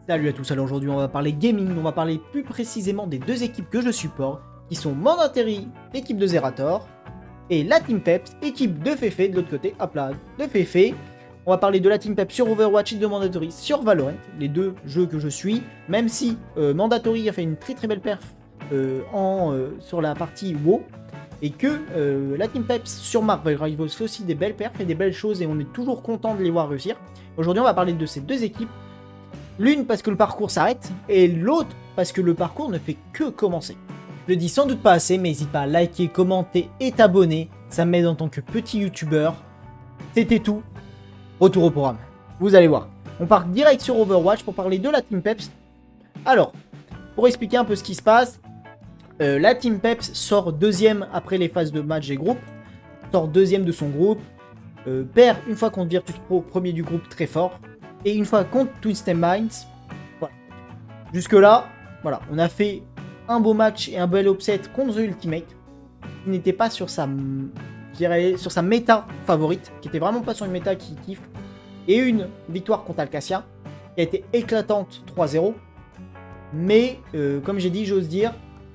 Salut à tous, alors aujourd'hui on va parler gaming, on va parler plus précisément des deux équipes que je supporte, qui sont Mandatory, équipe de Zerator, et la Team Peps, équipe de Fefe de l'autre côté, hop là, de Fefe. On va parler de la Team Peps sur Overwatch et de Mandatory sur Valorant, les deux jeux que je suis, même si Mandatory a fait une très belle perf sur la partie WoW, et que la Team Peps sur Marvel Rivals fait aussi des belles perfs et des belles choses, et on est toujours content de les voir réussir. Aujourd'hui on va parler de ces deux équipes. L'une parce que le parcours s'arrête, et l'autre parce que le parcours ne fait que commencer. Je le dis sans doute pas assez, mais n'hésite pas à liker, commenter et t'abonner, ça m'aide en tant que petit youtubeur. C'était tout, retour au programme. Vous allez voir, on part direct sur Overwatch pour parler de la Team Peps. Alors, pour expliquer un peu ce qui se passe, la Team Peps sort deuxième après les phases de match des groupes, sort deuxième de son groupe, perd une fois contre Virtus Pro, premier du groupe très fort, et une fois contre Twisted Minds. Voilà. Jusque là, voilà, on a fait un beau match et un bel upset contre The Ultimate, qui n'était pas sur sa, je dirais, sur sa méta favorite, qui était vraiment pas sur une méta qui kiffe, et une victoire contre Alcacia, qui a été éclatante 3-0, mais comme j'ai dit, j'ose dire,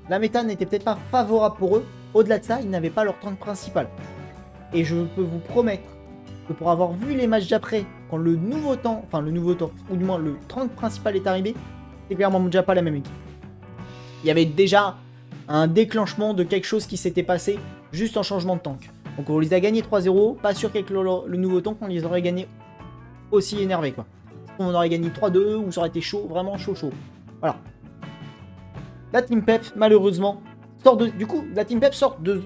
la méta n'était peut-être pas favorable pour eux. Au-delà de ça, ils n'avaient pas leur tank principal. Et je peux vous promettre que pour avoir vu les matchs d'après, quand le nouveau temps, ou du moins le tank principal est arrivé, c'est clairement déjà pas la même équipe. Il y avait déjà un déclenchement de quelque chose qui s'était passé juste en changement de tank. Donc on les a gagnés 3-0, pas sûr qu'avec le nouveau tank on les aurait gagnés aussi énervés quoi. On aurait gagné 3-2 ou ça aurait été chaud, vraiment chaud. Voilà. La Team Pep, malheureusement, sort de... Du coup, la Team Pep sort de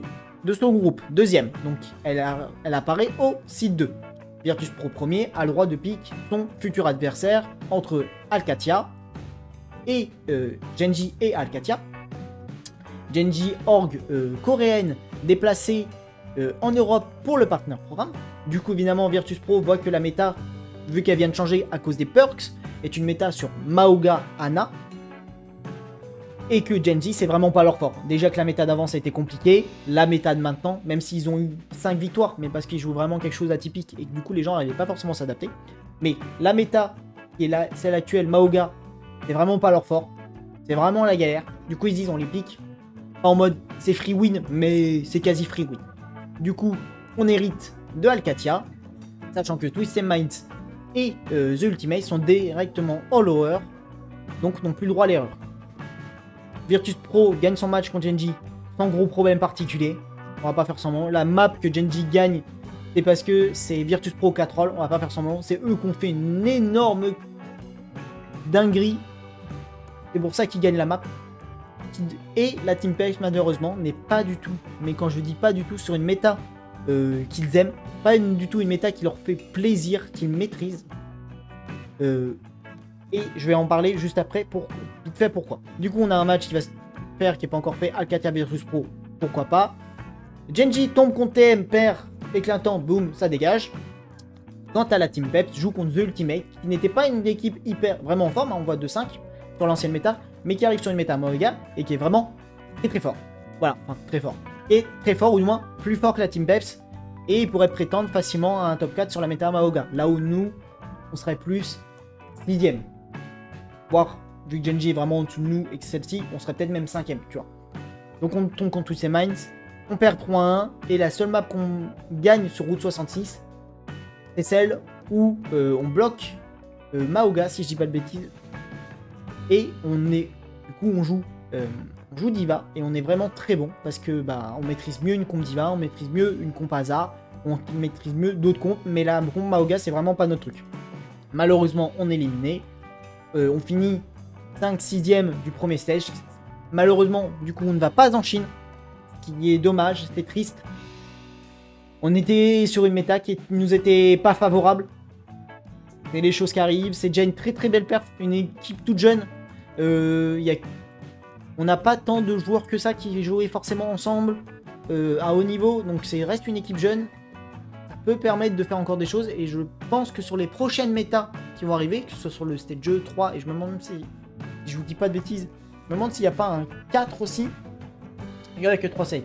son groupe, deuxième. Donc, elle apparaît au site 2. Virtus Pro premier a le droit de pick son futur adversaire entre Alcatia et Genji et Alcatia. Genji, org coréenne, déplacée en Europe pour le partner programme. Du coup, évidemment, Virtus Pro voit que la méta, vu qu'elle vient de changer à cause des perks, est une méta sur Maoga Ana. Et que Genji, c'est vraiment pas leur fort. Déjà que la méta d'avance a été compliquée, la méta de maintenant, même s'ils ont eu 5 victoires, mais parce qu'ils jouent vraiment quelque chose d'atypique et que du coup les gens n'arrivaient pas forcément à s'adapter. Mais la méta, qui est celle actuelle, Maoga, c'est vraiment pas leur fort. C'est vraiment la galère. Du coup ils se disent on les pique. Pas en mode c'est free win, mais c'est quasi free win. Du coup, on hérite de Alcatia, sachant que Twisted Minds et The Ultimate sont directement all over, donc n'ont plus le droit à l'erreur. Virtus Pro gagne son match contre Genji sans gros problème particulier. On va pas faire semblant. La map que Genji gagne, c'est parce que c'est Virtus Pro 4 rolls. On va pas faire semblant. C'est eux qui ont fait une énorme dinguerie. C'est pour ça qu'ils gagnent la map. Et la Team Peps, malheureusement, n'est pas du tout, mais quand je dis pas du tout, sur une méta qu'ils aiment. Pas du tout une méta qui leur fait plaisir, qu'ils maîtrisent. Et je vais en parler juste après, vite fait pourquoi. Du coup, on a un match qui va se faire, qui n'est pas encore fait, Alcatia Virtus Pro, pourquoi pas. Genji tombe contre TM, perd, éclatant, boum, ça dégage. Quant à la Team Peps, joue contre The Ultimate, qui n'était pas une équipe vraiment en forme, hein, on voit 2-5 sur l'ancienne méta, mais qui arrive sur une méta Maoga, et qui est vraiment très fort. Voilà, enfin, très fort. Et très fort, ou du moins, plus fort que la Team Peps, et il pourrait prétendre facilement à un top 4 sur la méta Maoga. Là où nous, on serait plus 6ème. Voire, vu que Genji est vraiment en dessous de nous et que celle-ci, on serait peut-être même 5ème, tu vois. Donc on tombe contre tous ces Minds, on perd 3-1, et la seule map qu'on gagne sur Route 66, c'est celle où on bloque Maoga, si je dis pas de bêtises, et on joue Diva, et on est vraiment très bon, parce que bah, on maîtrise mieux une comp Diva, on maîtrise mieux une comp hasard, on maîtrise mieux d'autres comptes, mais la comp Maoga, c'est vraiment pas notre truc. Malheureusement, on est éliminé. On finit 5-6ème du premier stage. Malheureusement, du coup, on ne va pas en Chine. Ce qui est dommage, c'était triste. On était sur une méta qui nous était pas favorable. C'est les choses qui arrivent. C'est déjà une très belle perf. Une équipe toute jeune. On n'a pas tant de joueurs que ça qui jouaient forcément ensemble à haut niveau. Donc, reste une équipe jeune. Peut permettre de faire encore des choses, et je pense que sur les prochaines méta qui vont arriver, que ce soit sur le stage 2, 3, et je me demande si je vous dis pas de bêtises, je me demande s'il n'y a pas un 4 aussi. Il n'y en a que 3 stages.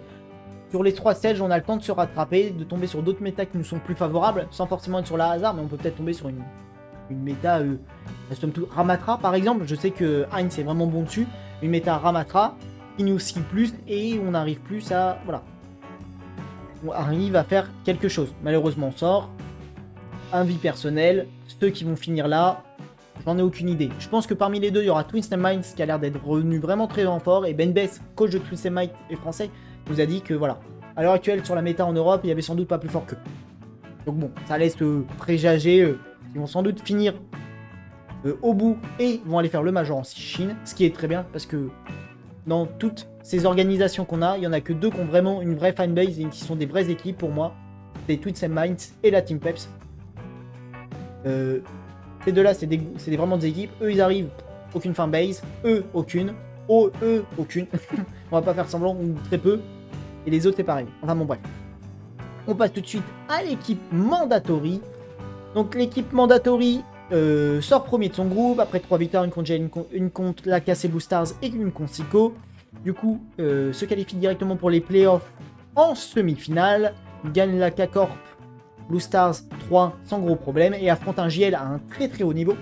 Sur les 3 stages, on a le temps de se rattraper, de tomber sur d'autres méta qui nous sont plus favorables, sans forcément être sur la hasard, mais on peut peut-être tomber sur une une méta, somme toute, Ramatra par exemple, je sais que Heinz est vraiment bon dessus, une méta Ramatra qui nous skill plus et on n'arrive plus à, voilà, on arrive à faire quelque chose. Malheureusement on sort, avis personnel, ceux qui vont finir là, j'en ai aucune idée. Je pense que parmi les deux, il y aura Twisted Minds qui a l'air d'être revenu vraiment très fort, et Ben Bess, coach de Twisted Minds et français, nous a dit que voilà, à l'heure actuelle sur la méta en Europe, il y avait sans doute pas plus fort qu'eux. Donc bon, ça laisse préjager, ils vont sans doute finir au bout et vont aller faire le Major en Chine, ce qui est très bien parce que dans toutes ces organisations qu'on a, il y en a que deux qui ont vraiment une vraie fanbase et qui sont des vraies équipes pour moi. C'est Twisted Minds et la Team Peps. Ces deux-là, c'est vraiment des équipes. Eux, ils arrivent, aucune fanbase. Eux, aucune. Oh, eux, aucune. On va pas faire semblant, ou très peu. Et les autres, c'est pareil. Enfin bon, bref. On passe tout de suite à l'équipe Mandatory. Donc l'équipe Mandatory sort premier de son groupe. Après 3 victoires, une contre la KC Blue Stars et une contre Sico. Du coup, se qualifie directement pour les playoffs en semi-finale. Gagne la K-Corp Blue Stars 3 sans gros problème. Et affronte un JL à un très très haut niveau.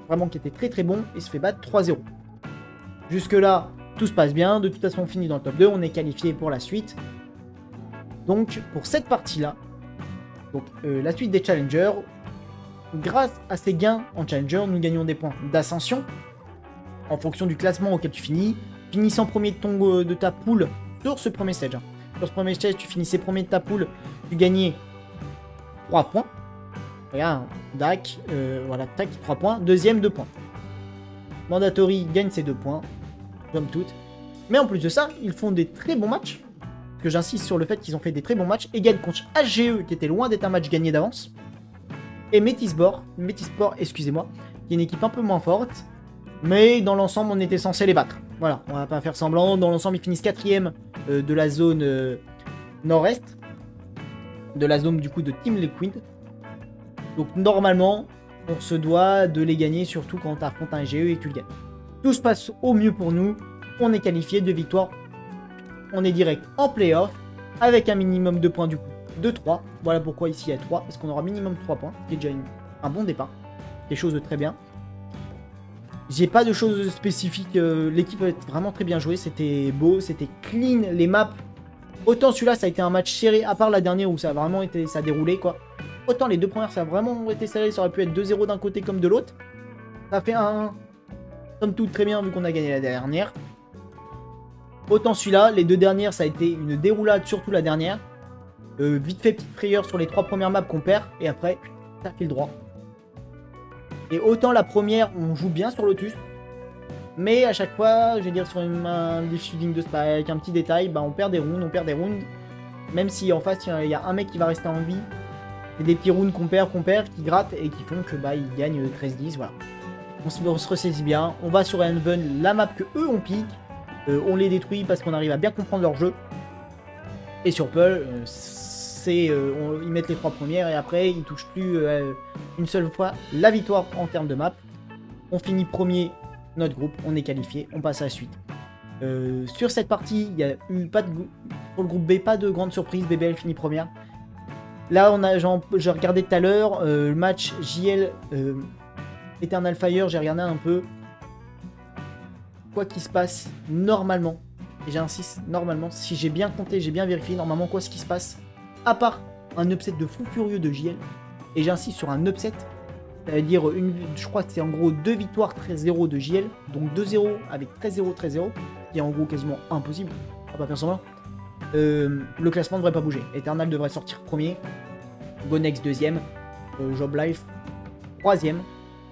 Vraiment qui était très très bon. Et se fait battre 3-0. Jusque là, tout se passe bien. De toute façon, on finit dans le top 2. On est qualifié pour la suite. Donc, pour cette partie-là, donc la suite des challengers, grâce à ces gains en challenger, nous gagnons des points d'ascension en fonction du classement auquel tu finis. Finissant premier de ta poule sur ce premier stage. Sur ce premier stage, tu finissais premier de ta poule, tu gagnais 3 points. Regarde, DAC, voilà, tac, 3 points. Deuxième, 2 points. Mandatory gagne ses 2 points, comme toutes. Mais en plus de ça, ils font des très bons matchs. Que j'insiste sur le fait qu'ils ont fait des très bons matchs. Égal contre HGE, qui était loin d'être un match gagné d'avance. Et Métisport, excusez-moi, qui est une équipe un peu moins forte. Mais dans l'ensemble, on était censé les battre. Voilà, on va pas faire semblant. Dans l'ensemble, ils finissent 4ème de la zone nord-est. De la zone du coup de Team Liquid. Donc normalement, on se doit de les gagner, surtout quand tu affrontes un HGE et que tu le gagnes. Tout se passe au mieux pour nous. On est qualifié, 2 victoires. On est direct en playoff avec un minimum de points du coup de 3. Voilà pourquoi ici il y a 3, parce qu'on aura minimum 3 points, qui est déjà un bon départ. Des choses de très bien. J'ai pas de choses spécifiques, l'équipe a vraiment très bien joué, c'était beau, c'était clean, les maps. Autant celui-là ça a été un match serré, à part la dernière où ça a vraiment été, ça a déroulé quoi. Autant les deux premières ça a vraiment été serré, ça aurait pu être 2-0 d'un côté comme de l'autre. Ça fait un somme toute très bien vu qu'on a gagné la dernière. Autant celui-là, les deux dernières, ça a été une déroulade, surtout la dernière. Vite fait, petite frayeur sur les 3 premières maps qu'on perd, et après, ça file droit. Et autant la première, on joue bien sur Lotus, mais à chaque fois, je vais dire sur un diffusing de spike, un petit détail, bah on perd des rounds, Même si en face, il y a un mec qui va rester en vie, et des petits rounds qu'on perd, qui grattent, et qui font que bah il gagne 13-10, voilà. On se ressaisit bien, on va sur Enven, la map que eux on pique. On les détruit parce qu'on arrive à bien comprendre leur jeu. Et sur Pearl, ils mettent les 3 premières et après ils touchent plus une seule fois la victoire en termes de map. On finit premier notre groupe, on est qualifié, on passe à la suite. Sur cette partie, il n'y a eu pas de pour le groupe B, pas de grande surprise, BBL finit première. Là, j'ai regardé tout à l'heure le match JL Eternal Fire, j'ai regardé un peu. Quoi qu'il se passe, normalement, et j'insiste, normalement, si j'ai bien compté, j'ai bien vérifié, normalement, quoi ce qui se passe, à part un upset de fou furieux de JL, et j'insiste sur un upset, ça veut dire, je crois que c'est en gros 2 victoires 13-0 de JL, donc 2-0 avec 13-0, 13-0, qui est en gros quasiment impossible, on va pas faire semblant. Le classement ne devrait pas bouger, Eternal devrait sortir premier, Gonex deuxième, Job Life troisième,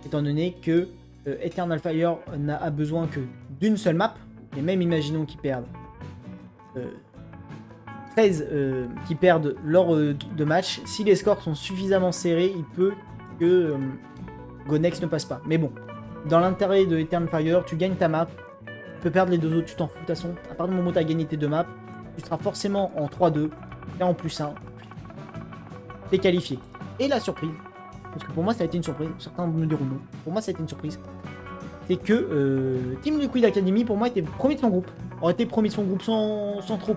étant donné que Eternal Fire n'a besoin que d'une seule map, et même imaginons qu'ils perdent 13 qui perdent lors de match, si les scores sont suffisamment serrés, il peut que Gonex ne passe pas. Mais bon, dans l'intérêt de Eternal Fire, tu gagnes ta map, tu peux perdre les deux autres, tu t'en fous de toute façon, à partir du moment où tu as gagné tes 2 maps, tu seras forcément en 3-2, et en plus 1, t'es qualifié. Et la surprise, parce que pour moi ça a été une surprise, certains me diront non, pour moi ça a été une surprise, c'est que Team Liquid Academy pour moi était premier de son groupe, aurait été premier de son groupe sans trop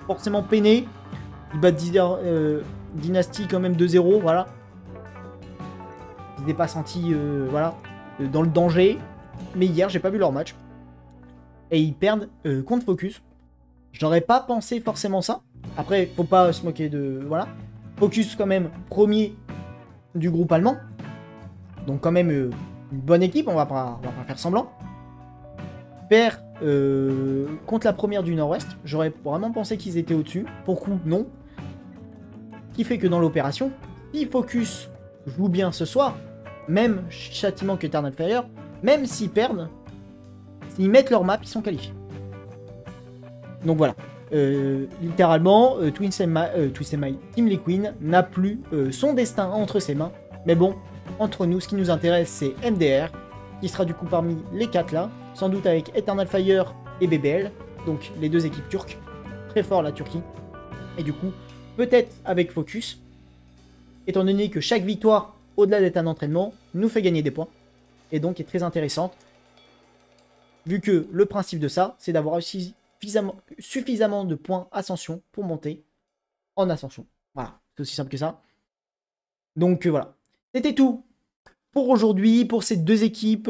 forcément peiner, il bat Dynasty quand même 2-0, voilà. s'étaient pas sentis voilà, dans le danger. Mais hier, j'ai pas vu leur match. Et ils perdent contre Focus. J'aurais pas pensé forcément ça. Après, faut pas se moquer de... Voilà. Focus quand même premier du groupe allemand. Donc quand même une bonne équipe, on va pas faire semblant. Perd contre la première du Nord-Ouest. J'aurais vraiment pensé qu'ils étaient au-dessus. Pour coup, non. Ce qui fait que dans l'opération, si Focus joue bien ce soir, même châtiment qu'Eternal Fire, même s'ils perdent, s'ils mettent leur map, ils sont qualifiés. Donc voilà. Littéralement, Twisted My Team Liquid n'a plus son destin entre ses mains. Mais bon, entre nous, ce qui nous intéresse, c'est MDR, qui sera du coup parmi les 4 là, sans doute avec Eternal Fire et BBL, donc les 2 équipes turques, très fort la Turquie. Et du coup, peut-être avec Focus, étant donné que chaque victoire, au-delà d'être un entraînement, nous fait gagner des points, et donc est très intéressante, vu que le principe de ça, c'est d'avoir suffisamment de points ascension pour monter en ascension. Voilà, c'est aussi simple que ça. Donc voilà, c'était tout pour aujourd'hui, pour ces 2 équipes.